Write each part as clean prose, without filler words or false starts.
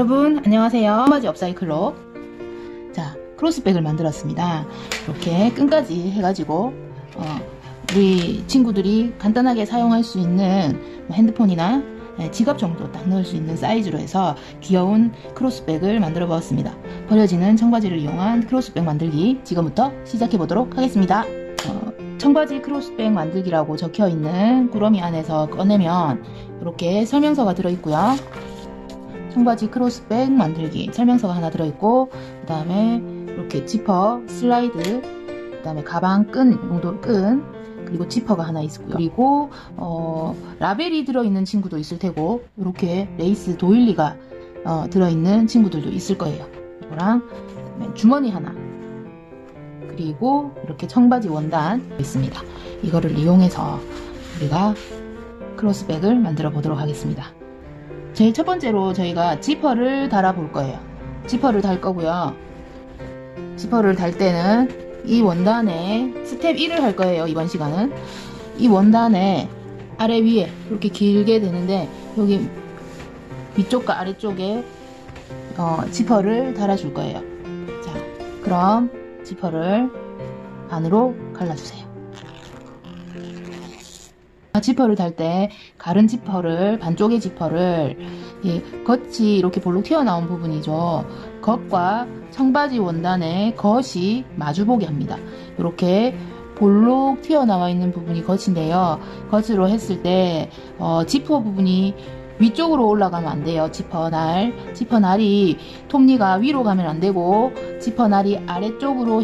여러분 안녕하세요. 청바지 업사이클로 크로스백을 만들었습니다. 이렇게 끈까지 해가지고 우리 친구들이 간단하게 사용할 수 있는 핸드폰이나 지갑 정도 딱 넣을 수 있는 사이즈로 해서 귀여운 크로스백을 만들어 보았습니다. 버려지는 청바지를 이용한 크로스백 만들기 지금부터 시작해 보도록 하겠습니다. 청바지 크로스백 만들기라고 적혀 있는 꾸러미 안에서 꺼내면 이렇게 설명서가 들어있고요. 청바지 크로스백 만들기 설명서가 하나 들어있고, 그 다음에 이렇게 지퍼, 슬라이드, 그 다음에 가방 끈, 용도 끈, 그리고 지퍼가 하나 있고요. 그리고 라벨이 들어있는 친구도 있을 테고, 이렇게 레이스 도일리가 들어있는 친구들도 있을 거예요. 이거랑 주머니 하나, 그리고 이렇게 청바지 원단 있습니다. 이거를 이용해서 우리가 크로스백을 만들어 보도록 하겠습니다. 제일 첫 번째로 저희가 지퍼를 달아 볼 거예요. 지퍼를 달 거고요. 지퍼를 달 때는 이 원단에 스텝 1을 할 거예요. 이번 시간은 이 원단에 아래 위에 이렇게 길게 되는데 여기 위쪽과 아래쪽에 지퍼를 달아 줄 거예요. 자, 그럼 지퍼를 반으로 갈라주세요. 지퍼를 달 때 가른 지퍼를, 반쪽의 지퍼를 겉이 이렇게 볼록 튀어나온 부분이죠. 겉과 청바지 원단의 겉이 마주보게 합니다. 이렇게 볼록 튀어나와 있는 부분이 겉인데요. 겉으로 했을 때 지퍼 부분이 위쪽으로 올라가면 안 돼요. 지퍼날이 톱니가 위로 가면 안 되고 지퍼날이 아래쪽으로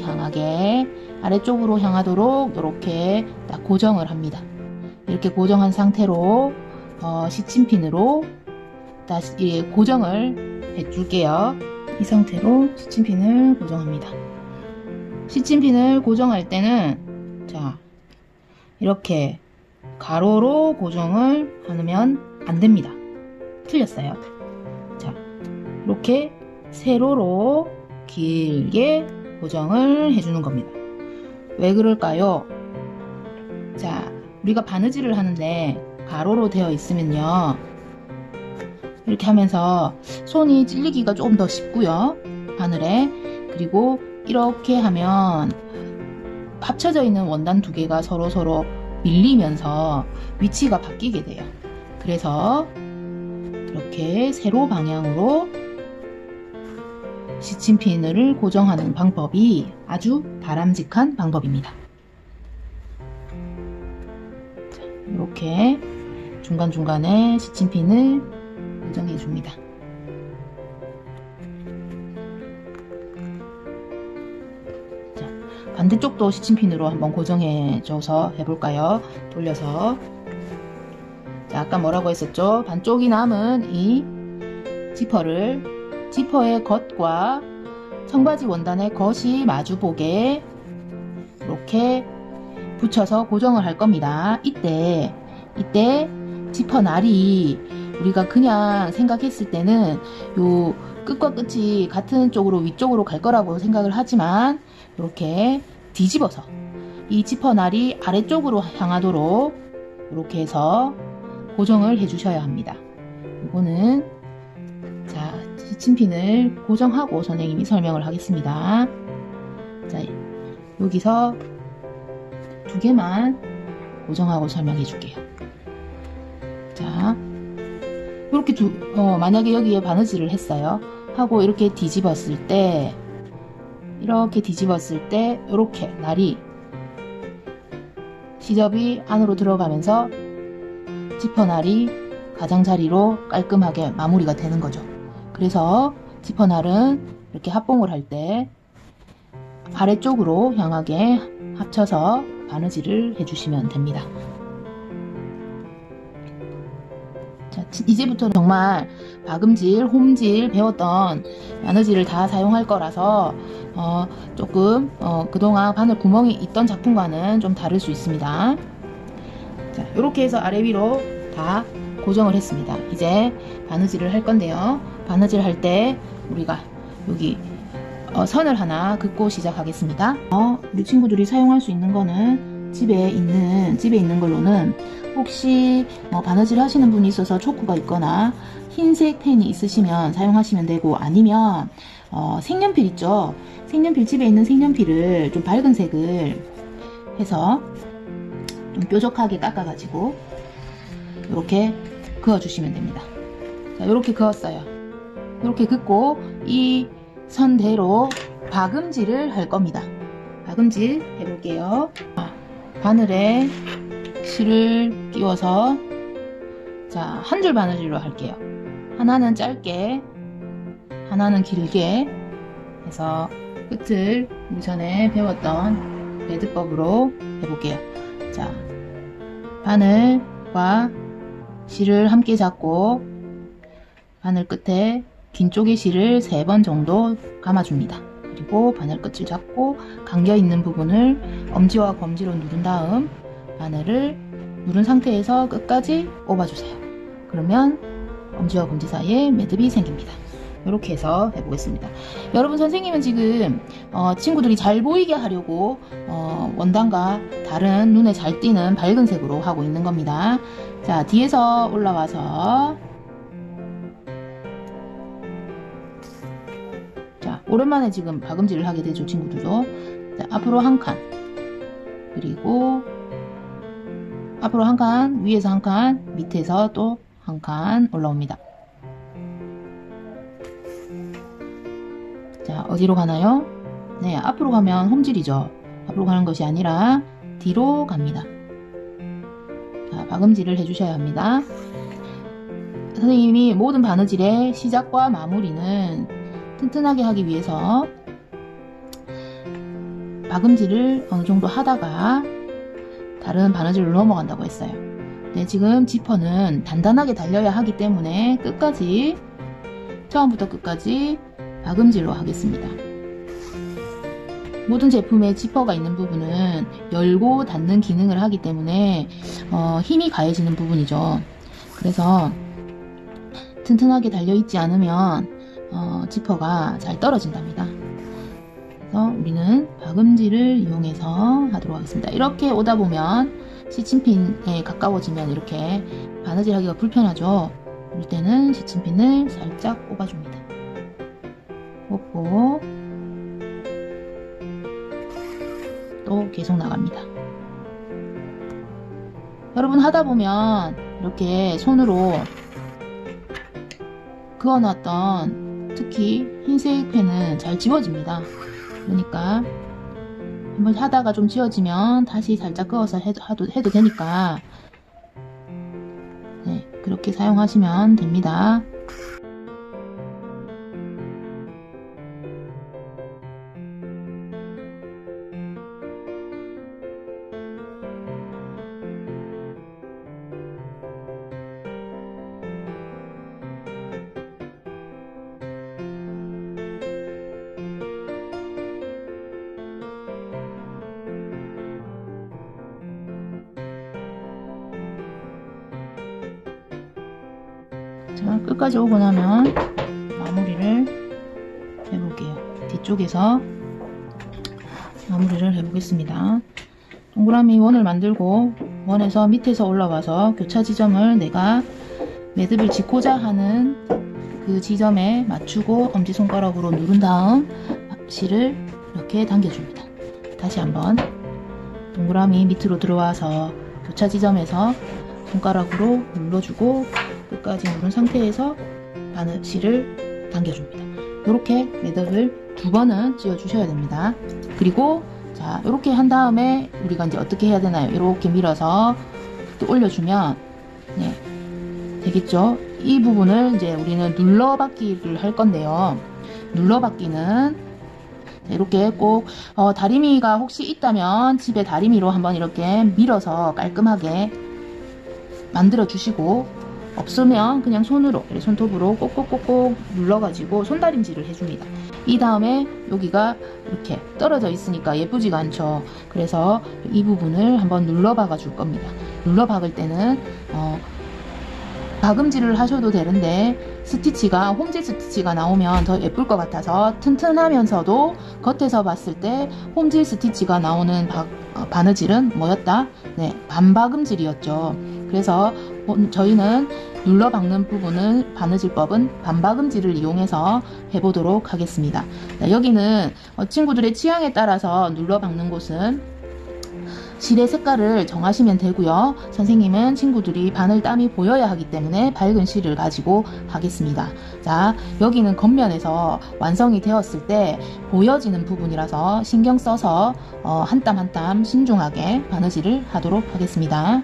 향하도록 이렇게 딱 고정을 합니다. 이렇게 고정한 상태로 시침핀으로 다시 고정을 해줄게요. 이 상태로 시침핀을 고정합니다. 시침핀을 고정할 때는 자, 이렇게 가로로 고정을 하면 안 됩니다. 틀렸어요. 자, 이렇게 세로로 길게 고정을 해주는 겁니다. 왜 그럴까요? 자, 우리가 바느질을 하는데 가로로 되어 있으면요, 이렇게 하면서 손이 찔리기가 조금 더 쉽고요, 바늘에. 그리고 이렇게 하면 합쳐져 있는 원단 두 개가 서로 밀리면서 위치가 바뀌게 돼요. 그래서 이렇게 세로 방향으로 시침핀을 고정하는 방법이 아주 바람직한 방법입니다. 이렇게 중간중간에 시침핀을 고정해 줍니다. 자, 반대쪽도 시침핀으로 한번 고정해 줘서 해볼까요? 돌려서. 자, 아까 뭐라고 했었죠? 반쪽이 남은 이 지퍼의 겉과 청바지 원단의 겉이 마주보게 이렇게 붙여서 고정을 할 겁니다. 이때 지퍼날이 우리가 그냥 생각했을 때는 요 끝과 끝이 같은 쪽으로 위쪽으로 갈 거라고 생각을 하지만 이렇게 뒤집어서 이 지퍼날이 아래쪽으로 향하도록 이렇게 해서 고정을 해 주셔야 합니다. 이거는 자, 시침핀을 고정하고 선생님이 설명을 하겠습니다. 자, 여기서 두 개만 고정하고 설명해 줄게요. 자, 이렇게 만약에 여기에 바느질을 했어요. 하고 이렇게 뒤집었을 때 이렇게 날이 시접이 안으로 들어가면서 지퍼날이 가장자리로 깔끔하게 마무리가 되는 거죠. 그래서 지퍼날은 이렇게 합봉을 할 때 아래쪽으로 향하게 합쳐서 바느질을 해주시면 됩니다. 자, 이제부터 정말 박음질, 홈질 배웠던 바느질을 다 사용할 거라서 조금 그동안 바늘 구멍이 있던 작품과는 좀 다를 수 있습니다. 자, 이렇게 해서 아래 위로 다 고정을 했습니다. 이제 바느질을 할 건데요. 바느질 할 때 우리가 여기 선을 하나 긋고 시작하겠습니다. 우리 친구들이 사용할 수 있는 거는 집에 있는 걸로는 혹시 바느질 하시는 분이 있어서 초크가 있거나 흰색 펜이 있으시면 사용하시면 되고, 아니면 색연필 있죠. 색연필, 집에 있는 색연필을 좀 밝은 색을 해서 좀 뾰족하게 깎아가지고 이렇게 그어주시면 됩니다. 자, 이렇게 그었어요. 이렇게 긋고 이 선대로 박음질을 할 겁니다. 박음질 해볼게요. 바늘에 실을 끼워서, 자, 한 줄 바느질로 할게요. 하나는 짧게, 하나는 길게 해서 끝을 우리 전에 배웠던 매듭법으로 해볼게요. 자, 바늘과 실을 함께 잡고 바늘 끝에 긴 쪽의 실을 3번 정도 감아줍니다. 그리고 바늘 끝을 잡고 감겨있는 부분을 엄지와 검지로 누른 다음 바늘을 누른 상태에서 끝까지 뽑아주세요. 그러면 엄지와 검지 사이에 매듭이 생깁니다. 이렇게 해서 해보겠습니다. 여러분, 선생님은 지금 친구들이 잘 보이게 하려고 원단과 다른 눈에 잘 띄는 밝은 색으로 하고 있는 겁니다. 자, 뒤에서 올라와서, 자, 오랜만에 지금 박음질을 하게 되죠, 친구들도. 자, 앞으로 한 칸, 그리고 앞으로 한 칸, 위에서 한 칸, 밑에서 또 한 칸 올라옵니다. 자, 어디로 가나요? 네, 앞으로 가면 홈질이죠. 앞으로 가는 것이 아니라 뒤로 갑니다. 자, 박음질을 해주셔야 합니다. 선생님이 모든 바느질의 시작과 마무리는 튼튼하게 하기 위해서 박음질을 어느 정도 하다가 다른 바느질로 넘어간다고 했어요. 네, 지금 지퍼는 단단하게 달려야 하기 때문에 끝까지, 처음부터 끝까지 박음질로 하겠습니다. 모든 제품에 지퍼가 있는 부분은 열고 닫는 기능을 하기 때문에 힘이 가해지는 부분이죠. 그래서 튼튼하게 달려있지 않으면 지퍼가 잘 떨어진답니다. 그래서 우리는 박음질을 이용해서 하도록 하겠습니다. 이렇게 오다 보면 시침핀에 가까워지면 이렇게 바느질 하기가 불편하죠. 이럴 때는 시침핀을 살짝 꼽아줍니다. 꽂고 또 계속 나갑니다. 여러분, 하다 보면 이렇게 손으로 그어놨던 특히 흰색 펜은 잘 지워집니다. 그러니까 한번 하다가 좀 지워지면 다시 살짝 그어서 해도 되니까, 네, 그렇게 사용하시면 됩니다. 자, 끝까지 오고 나면 마무리를 해볼게요. 뒤쪽에서 마무리를 해보겠습니다. 동그라미 원을 만들고 원에서 밑에서 올라와서 교차 지점을 내가 매듭을 짓고자 하는 그 지점에 맞추고 엄지손가락으로 누른 다음 실을 이렇게 당겨줍니다. 다시 한번 동그라미 밑으로 들어와서 교차 지점에서 손가락으로 눌러주고 끝까지 누른 상태에서 바느실을 당겨줍니다. 이렇게 매듭을 2번은 지어 주셔야 됩니다. 그리고 자, 이렇게 한 다음에 우리가 이제 어떻게 해야 되나요? 이렇게 밀어서 또 올려주면, 네, 되겠죠? 이 부분을 이제 우리는 눌러받기를 할 건데요. 눌러받기는 이렇게 꼭 다리미가 혹시 있다면 집에 다리미로 한번 이렇게 밀어서 깔끔하게 만들어 주시고, 없으면 그냥 손으로, 손톱으로 꼭꼭꼭꼭 눌러가지고 손다림질을 해줍니다. 이 다음에 여기가 이렇게 떨어져 있으니까 예쁘지가 않죠. 그래서 이 부분을 한번 눌러 박아 줄 겁니다. 눌러 박을 때는 박음질을 하셔도 되는데 스티치가 홈질 스티치가 나오면 더 예쁠 것 같아서 튼튼하면서도 겉에서 봤을 때 홈질 스티치가 나오는 바느질은 뭐였다? 네, 반박음질이었죠. 그래서 저희는 눌러 박는 부분을 바느질법은 반박음질을 이용해서 해보도록 하겠습니다. 여기는 친구들의 취향에 따라서 눌러 박는 곳은 실의 색깔을 정하시면 되고요. 선생님은 친구들이 바늘 땀이 보여야 하기 때문에 밝은 실을 가지고 하겠습니다. 자, 여기는 겉면에서 완성이 되었을 때 보여지는 부분이라서 신경 써서 한 땀 한 땀 신중하게 바느질을 하도록 하겠습니다.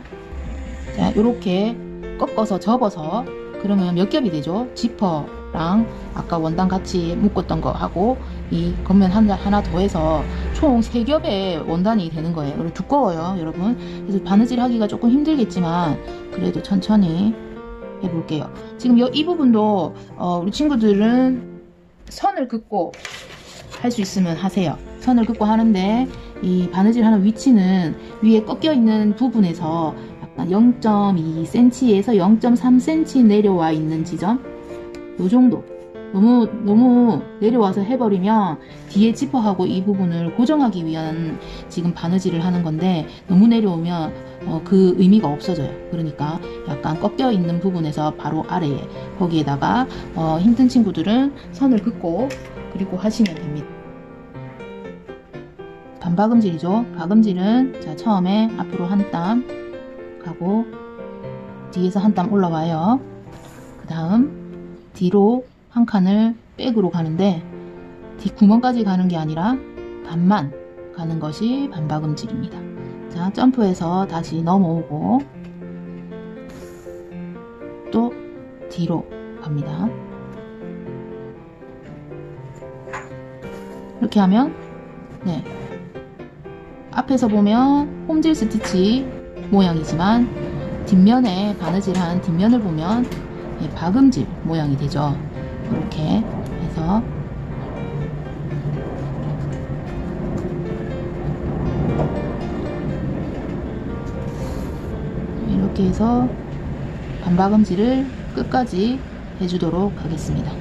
자, 이렇게 꺾어서 접어서 그러면 몇 겹이 되죠? 지퍼랑 아까 원단 같이 묶었던 거 하고 이 겉면 하나 더해서 총 3겹의 원단이 되는 거예요. 두꺼워요, 여러분. 그래서 바느질 하기가 조금 힘들겠지만 그래도 천천히 해볼게요. 지금 이 부분도 우리 친구들은 선을 긋고 할 수 있으면 하세요. 선을 긋고 하는데 이 바느질 하는 위치는 위에 꺾여 있는 부분에서 약간 0.2cm에서 0.3cm 내려와 있는 지점, 요 정도. 너무 내려와서 해버리면 뒤에 지퍼하고 이 부분을 고정하기 위한 지금 바느질을 하는 건데 너무 내려오면 그 의미가 없어져요. 그러니까 약간 꺾여 있는 부분에서 바로 아래에 거기에다가 힘든 친구들은 선을 긋고 그리고 하시면 됩니다. 반박음질이죠. 박음질은 자, 처음에 앞으로 한 땀 가고 뒤에서 한 땀 올라와요. 그 다음 뒤로 한 칸을 백으로 가는데 뒷구멍까지 가는 게 아니라 반만 가는 것이 반박음질입니다. 자, 점프해서 다시 넘어오고 또 뒤로 갑니다. 이렇게 하면 네, 앞에서 보면 홈질 스티치 모양이지만 뒷면에 바느질한 뒷면을 보면 박음질 모양이 되죠. 이렇게 해서 이렇게 해서 반박음질을 끝까지 해주도록 하겠습니다.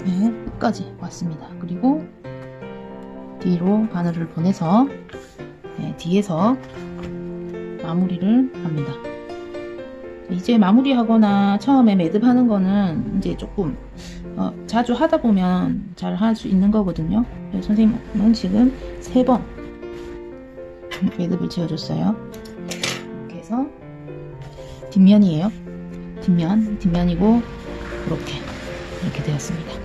네, 끝까지 왔습니다. 그리고 뒤로 바늘을 보내서 네, 뒤에서 마무리를 합니다. 이제 마무리하거나 처음에 매듭하는 거는 이제 조금 자주 하다 보면 잘 할 수 있는 거거든요. 그래서 선생님은 지금 3번 매듭을 지어줬어요. 이렇게 해서 뒷면이에요. 뒷면이고 이렇게 되었습니다.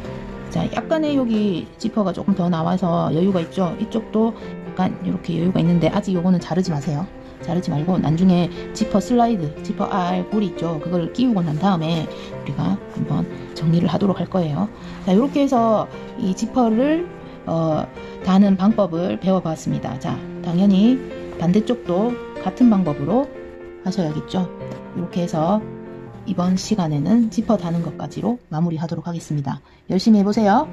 자, 약간의 여기 지퍼가 조금 더 나와서 여유가 있죠. 이쪽도 약간 이렇게 여유가 있는데 아직 요거는 자르지 마세요. 자르지 말고 나중에 지퍼 슬라이드, 지퍼 R 고리 있죠. 그걸 끼우고 난 다음에 우리가 한번 정리를 하도록 할 거예요. 자, 이렇게 해서 이 지퍼를 다는 방법을 배워봤습니다. 자, 당연히 반대쪽도 같은 방법으로 하셔야겠죠. 이렇게 해서 이번 시간에는 지퍼 다는 것까지로 마무리하도록 하겠습니다. 열심히 해보세요.